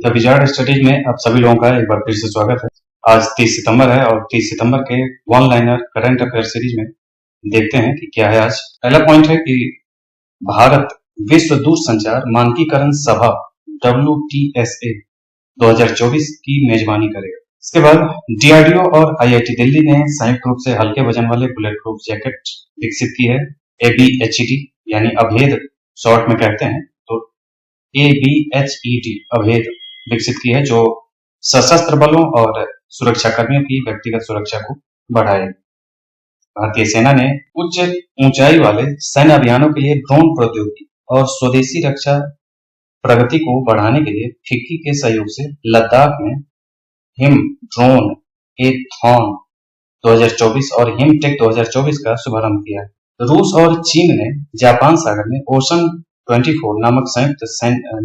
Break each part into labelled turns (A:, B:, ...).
A: The wizard studies में आप सभी लोगों का एक बार फिर से स्वागत है। आज 30 सितंबर है और 30 सितंबर के one liner current affair series में देखते हैं कि क्या है आज। पहला पॉइंट है कि भारत विश्व दूरसंचार मानकीकरण सभा WTSA 2024 की मेजबानी करेगा। इसके बाद DRDO और IIT दिल्ली ने संयुक्त रूप से हल्के वजन वाले बुलेट प्रूफ जैकेट विकसित की है। ABHED यानी अभेद शॉर्ट में कहते हैं, तो ABHED अभेद विकसित की है जो सशस्त्र बलों और सुरक्षाकर्मियों की व्यक्तिगत सुरक्षा को बढ़ाएगी। भारतीय सेना ने उच्च ऊंचाई वाले सैन्य अभियानों के लिए ड्रोन प्रौद्योगिकी और स्वदेशी रक्षा प्रगति को बढ़ाने के लिए फिक्की के सहयोग से लद्दाख में हिम ड्रोन एथॉन 2024 और हिमटेक 2024 का शुभारंभ किया है। रूस और चीन ने जापान सागर में ओशन 24 नामक संयुक्त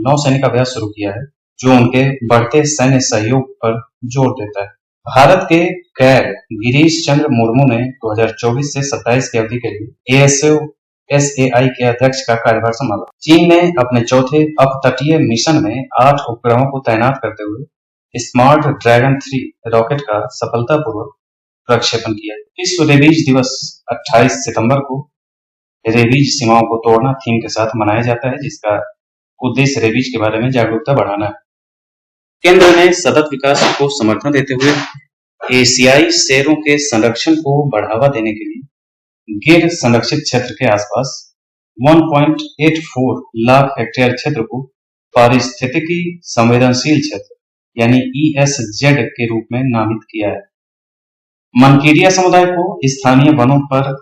A: नौसैनिक अभ्यास शुरू किया है जो उनके बढ़ते सैन्य सहयोग पर जोर देता है। भारत के कैग गिरीश चंद्र मुर्मू ने 2024 से 27 की अवधि के लिए ASAI के अध्यक्ष का कार्यभार संभाला। चीन ने अपने चौथे अपतटीय मिशन में 8 उपग्रहों को तैनात करते हुए स्मार्ट ड्रैगन 3 रॉकेट का सफलतापूर्वक प्रक्षेपण किया। विश्व रेबीज दिवस 28 सितंबर को रेबीज सीमाओं को तोड़ना थीम के साथ मनाया जाता है, जिसका उद्देश्य रेबीज के बारे में जागरूकता बढ़ाना है। केंद्र ने सतत विकास को समर्थन देते हुए एशियाई शेरों के संरक्षण को बढ़ावा देने के लिए गिर संरक्षित क्षेत्र के आसपास 1.84 लाख हेक्टेयर क्षेत्र को पारिस्थितिकी संवेदनशील क्षेत्र यानी ESZ के रूप में नामित किया है। मनकीरिया समुदाय को स्थानीय वनों पर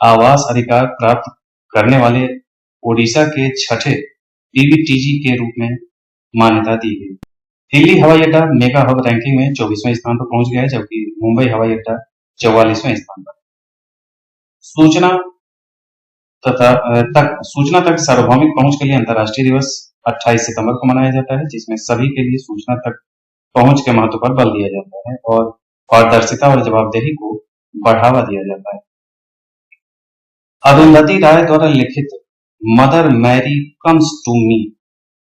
A: आवास अधिकार प्राप्त करने वाले ओडिशा के छठे PVTG के रूप में मान्यता दी गई। दिल्ली हवाई अड्डा मेगा हब रैंकिंग में 24वें स्थान पर पहुंच गया है, जबकि मुंबई हवाई अड्डा 44वें स्थान पर। सूचना तक सार्वभौमिक पहुंच के लिए अंतर्राष्ट्रीय दिवस 28 सितंबर को मनाया जाता है, जिसमें सभी के लिए सूचना तक पहुंच के महत्व पर बल दिया जाता है और पारदर्शिता और जवाबदेही को बढ़ावा दिया जाता है। अरुंधति राय द्वारा लिखित mother Mary comes to me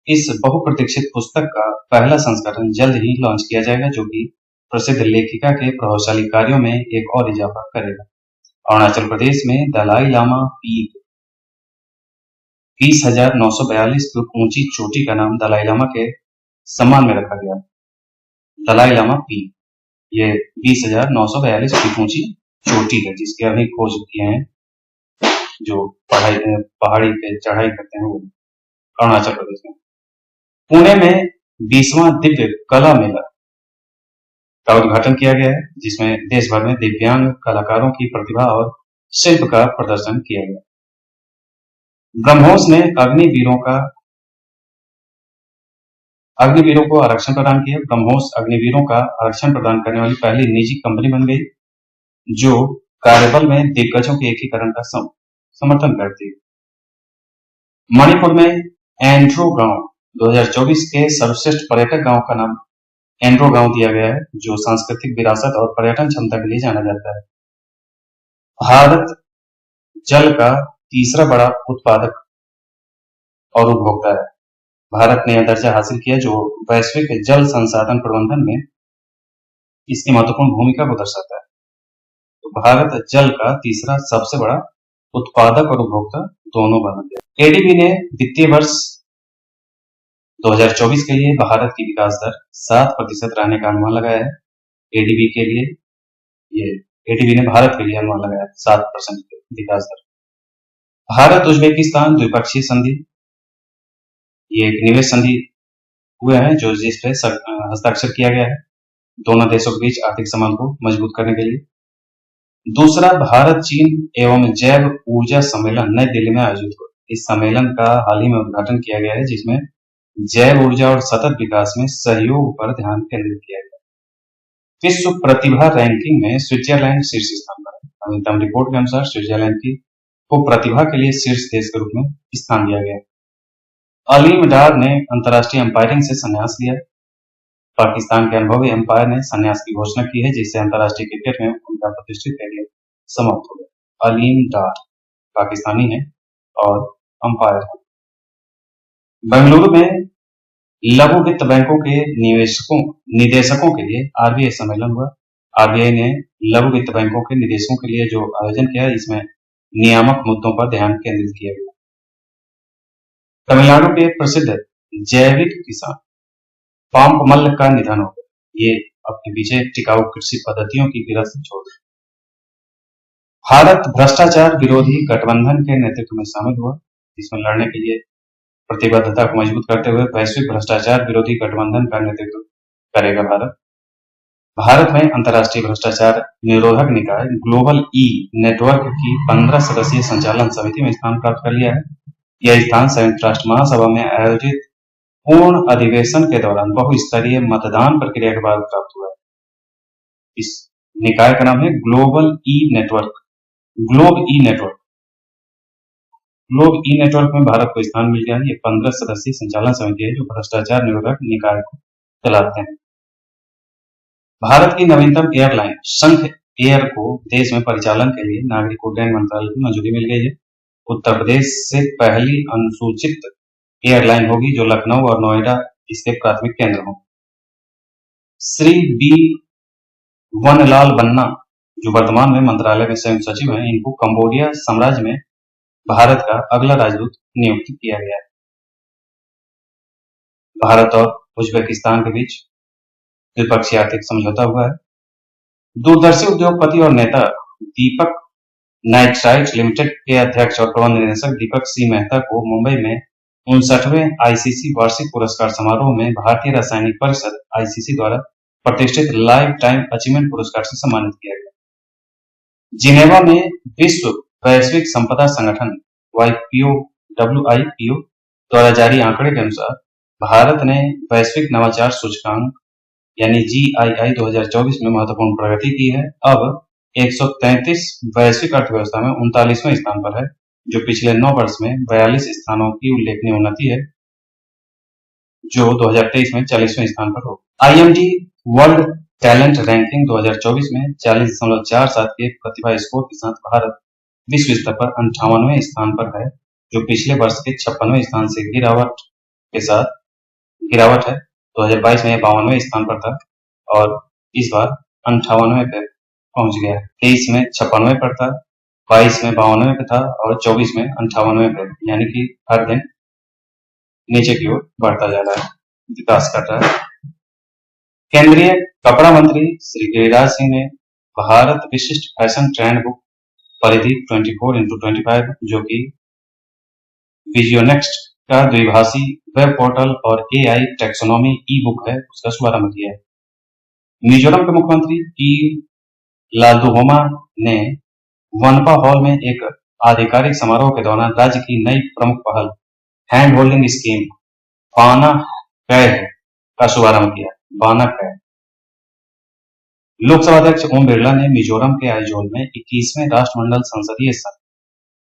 A: इस बहुप्रतीक्षित पुस्तक का पहला संस्करण जल्द ही लॉन्च किया जाएगा, जो कि प्रसिद्ध लेखिका के प्रभावशाली कार्यों में एक और इजाफा करेगा। अरुणाचल प्रदेश में दलाई लामा पीक 20,942 फुट ऊंची चोटी का नाम दलाई लामा के सम्मान में रखा गया। दलाई लामा पीक ये 20,942 फीट ऊंची चोटी है, जिसके अभी खोज किए हैं जो पहाड़ी पे चढ़ाई करते हैं वो अरुणाचल प्रदेश में। पुणे में 20वां दिव्य कला मेला का उद्घाटन किया गया है, जिसमें देश भर में दिव्यांग कलाकारों की प्रतिभा और शिल्प का प्रदर्शन किया गया। ब्रह्मोस ने अग्निवीरों को आरक्षण प्रदान किया। ब्रह्मोस अग्निवीरों का आरक्षण प्रदान करने वाली पहली निजी कंपनी बन गई, जो कार्यबल में दिग्गजों के एकीकरण का समर्थन करती है। मणिपुर में एंड्रो गांव 2024 के सर्वश्रेष्ठ पर्यटक गांव का नाम एंड्रो गांव दिया गया है, जो सांस्कृतिक विरासत और पर्यटन क्षमता के लिए जाना जाता है। भारत जल का तीसरा बड़ा उत्पादक और उपभोक्ता है। भारत ने यह दर्जा हासिल किया जो वैश्विक जल संसाधन प्रबंधन में इसकी महत्वपूर्ण भूमिका को दर्शाता है। तो भारत जल का तीसरा सबसे बड़ा उत्पादक और उपभोक्ता दोनों बन गया। ADB ने वित्तीय वर्ष 2024 के लिए भारत की विकास दर 7% रहने का अनुमान लगाया है। ADB ने भारत के लिए अनुमान लगाया 7% विकास दर। भारत उज्बेकिस्तान द्विपक्षीय संधि, ये एक निवेश संधि हुए हैं जो जिस पे हस्ताक्षर किया गया है दोनों देशों के बीच आर्थिक संबंध को मजबूत करने के लिए। दूसरा भारत चीन एवं जैव ऊर्जा सम्मेलन नई दिल्ली में आयोजित हुआ। इस सम्मेलन का हाल ही में उद्घाटन किया गया है, जिसमें जैव ऊर्जा और सतत विकास में सहयोग पर ध्यान केंद्रित किया गया। विश्व प्रतिभा रैंकिंग में स्विट्जरलैंड शीर्ष स्थान पर है। नवीनतम रिपोर्ट के अनुसार स्विट्जरलैंड को प्रतिभा के लिए शीर्ष देश के रूप में स्थान दिया गया। अलीम डार ने अंतर्राष्ट्रीय अंपायरिंग से संन्यास लिया। पाकिस्तान के अनुभवी अंपायर ने संन्यास की घोषणा की है, जिससे अंतर्राष्ट्रीय क्रिकेट में उनका प्रतिष्ठित कैरियर समाप्त हो गया। अलीम डार पाकिस्तानी है और अंपायर है। बेंगलुरु में लघु वित्त बैंकों के निदेशकों के लिए आरबीआई सम्मेलन हुआ। आरबीआई ने लघु वित्त बैंकों के निदेशकों के लिए जो आयोजन किया, इसमें नियामक मुद्दों पर ध्यान केंद्रित किया गया। तमिलनाडु के प्रसिद्ध जैविक किसान पाम्पमल्ल का निधन हो गया। ये अपने पीछे टिकाऊ कृषि पद्धतियों की विरासत छोड़ गए। भारत भ्रष्टाचार विरोधी गठबंधन के नेतृत्व में शामिल हुआ, इसमें लड़ने के लिए प्रतिबद्धता को मजबूत करते हुए वैश्विक भ्रष्टाचार विरोधी गठबंधन का नेतृत्व करेगा भारत में अंतर्राष्ट्रीय भ्रष्टाचार निरोधक निकाय ग्लोबल ई नेटवर्क की 15 सदस्यीय संचालन समिति में स्थान प्राप्त कर लिया है। यह स्थान संयुक्त राष्ट्र महासभा में आयोजित पूर्ण अधिवेशन के दौरान बहुस्तरीय मतदान प्रक्रिया के बाद प्राप्त हुआ है। इस निकाय का नाम है ग्लोब ई नेटवर्क में भारत को स्थान मिल गया है। ये 15 सदस्यीय संचालन समिति है जो भ्रष्टाचार निरोधक निकाय को चलाते हैं। भारत की नवीनतम एयरलाइन शंख एयर को देश में परिचालन के लिए नागरिक उड्डयन मंत्रालय की मंजूरी मिल गई है। उत्तर प्रदेश से पहली अनुसूचित एयरलाइन होगी जो लखनऊ और नोएडा इसके प्राथमिक केंद्र होंगे। श्री बी वनलाल बन्ना, जो वर्तमान में मंत्रालय में संयुक्त सचिव हैं, इनको कंबोडिया साम्राज्य में भारत का अगला राजदूत नियुक्त किया गया है। भारत और उज्बेकिस्तान के बीच द्विपक्षीय आर्थिक समझौता हुआ है। दूरदर्शी उद्योगपति और नेता दीपक नाइट्राइट लिमिटेड के अध्यक्ष और प्रबंध निदेशक दीपक सी मेहता को मुंबई में 59वें आईसीसी वार्षिक पुरस्कार समारोह में भारतीय रासायनिक परिषद आईसीसी द्वारा प्रतिष्ठित लाइफ टाइम अचीवमेंट पुरस्कार से सम्मानित किया गया। जिनेवा में विश्व वैश्विक संपदा संगठन WIPO द्वारा जारी आंकड़े के अनुसार भारत ने वैश्विक नवाचार सूचकांक यानी GII 2024 में महत्वपूर्ण प्रगति की है। अब 133 वैश्विक अर्थव्यवस्था में 39वें स्थान पर है, जो पिछले 9 वर्ष में 42 स्थानों की उल्लेखनीय उन्नति है, जो 2023 में 40वें स्थान पर हो। IMD वर्ल्ड टैलेंट रैंकिंग 2024 में 40.47 के प्रतिभा स्कोर के साथ भारत विश्व स्तर पर 58वें स्थान पर है, जो पिछले वर्ष के 56वें स्थान से गिरावट है। 2022 में 52वें स्थान पर था और इस बार 58वें पे पहुंच गया। 23 में 56वें पर था, 22 में 52वें पे था और 24 में 58वें पे, यानी कि हर दिन नीचे की ओर बढ़ता जा रहा है, विकास कर रहा है। केंद्रीय कपड़ा मंत्री श्री गिरिराज सिंह ने भारत विशिष्ट फैशन ट्रेंड बुक परिधि 24x25, जो कि विजियोनेक्स्ट का द्विभाषी वेब पोर्टल और AI टैक्सोनॉमी ई बुक है, उसका शुभारंभ किया है। मिजोरम के मुख्यमंत्री की लालदुहोमा ने वनपा हॉल में एक आधिकारिक समारोह के दौरान राज्य की नई प्रमुख पहल हैंड होल्डिंग स्कीम बाना कै का शुभारंभ किया। बाना कै। लोकसभा अध्यक्ष ओम बिरला ने मिजोरम के आइजोल में 21वें राष्ट्रमंडल संसदीय संघ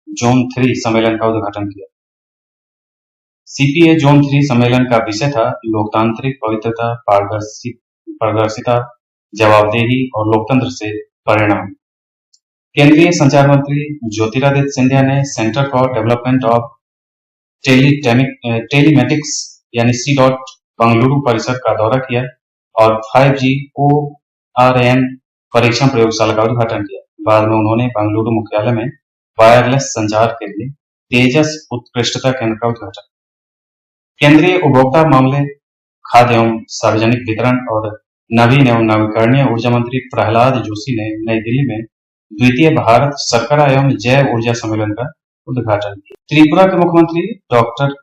A: जोन 3 सम्मेलन का उद्घाटन किया। CPA जोन 3 सम्मेलन का विषय था लोकतांत्रिक पवित्रता, पारदर्शिता, जवाबदेही और लोकतंत्र से परिणाम। केंद्रीय संचार मंत्री ज्योतिरादित्य सिंधिया ने centre for development of telematics यानी C.DOT बंगलुरु परिसर का दौरा किया और 5G ORN परीक्षण प्रयोगशाला का उद्घाटन किया। बाद में उन्होंने बंगलुरु मुख्यालय में वायरलेस संचार के लिए तेजस उत्कृष्टता केंद्र का उद्घाटन। केंद्रीय उपभोक्ता मामले, खाद्य एवं सार्वजनिक वितरण और नवीन एवं नवीकरणीय ऊर्जा मंत्री प्रहलाद जोशी ने नई दिल्ली में द्वितीय भारत शर्करा एवं जैव ऊर्जा सम्मेलन का उद्घाटन किया। त्रिपुरा के मुख्यमंत्री डॉक्टर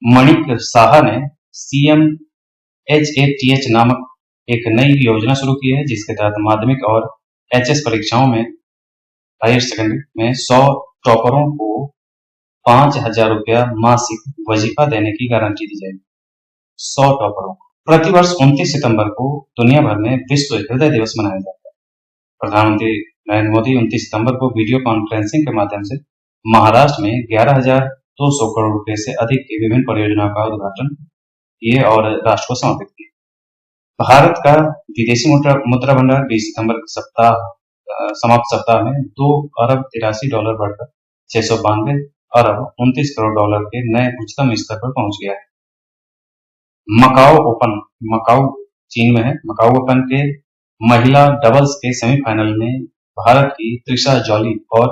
A: मणिक साहा ने CMHATH नामक एक नई योजना शुरू की है, जिसके तहत माध्यमिक और HS परीक्षाओं में हायर सेकेंडरी में 100 टॉपरों को 5,000 रुपया मासिक वजीफा देने की गारंटी दी जाएगी। 100 टॉपरों को। प्रतिवर्ष 29 सितंबर को दुनिया भर में विश्व हृदय दिवस मनाया जाता है। प्रधानमंत्री नरेंद्र मोदी 29 सितंबर को वीडियो कॉन्फ्रेंसिंग के माध्यम से महाराष्ट्र में 11,200 करोड़ रुपए से अधिक की विभिन्न परियोजनाओं का उद्घाटन किए और राष्ट्र को समर्पित किए। भारत का विदेशी मुद्रा भंडार 20 सितंबर समाप्त सप्ताह में $2.83 बढ़कर 692 अरब 29 करोड़ डॉलर के नए उच्चतम स्तर पर पहुंच गया है। मकाऊ चीन में है। मकाऊ ओपन के महिला डबल्स के सेमीफाइनल में भारत की त्रिशा जॉली और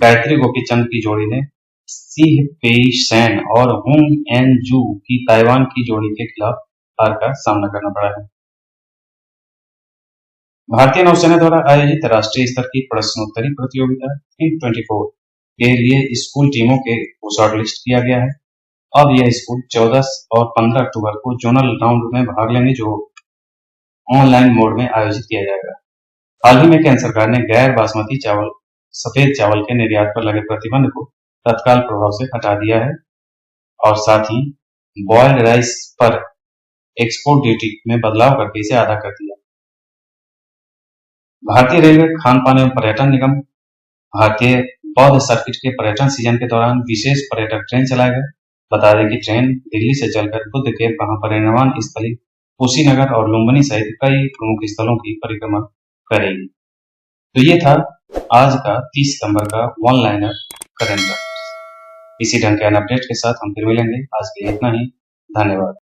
A: गायत्री गोपीचंद की जोड़ी ने सिह पेई सेन और हुंग एन जू की ताइवान की जोड़ी के खिलाफ हार का सामना करना पड़ा है। भारतीय नौसेना द्वारा आयोजित राष्ट्रीय स्तर की प्रश्नोत्तरी प्रतियोगिता T24 के लिए स्कूल टीमों को शॉर्टलिस्ट किया गया है। अब यह स्कूल 14 और 15 अक्टूबर को जोनल राउंड में भाग लेंगे, जो ऑनलाइन मोड में आयोजित किया जाएगा। हाल ही में केंद्र सरकार ने गैर बासमती चावल, सफेद चावल के निर्यात पर लगे प्रतिबंध को तत्काल प्रभाव से हटा दिया है और साथ ही बॉयल्ड राइस पर एक्सपोर्ट ड्यूटी में बदलाव करके इसे आधा कर दिया। भारतीय रेलवे खान पान एवं पर्यटन निगम भारतीय बौद्ध सर्किट के पर्यटन सीजन के दौरान विशेष पर्यटक ट्रेन चलाएगा। बता दें कि ट्रेन दिल्ली से चलकर बुद्ध के महापरिनिर्वाण स्थली कुशीनगर और लुम्बिनी सहित कई प्रमुख स्थलों की परिक्रमा करेगी। तो ये था आज का 30 सितंबर का वन लाइनर करंट अफेयर्स। इसी ढंग के अपडेट के साथ हम फिर मिलेंगे। आज के लिए इतना ही। धन्यवाद।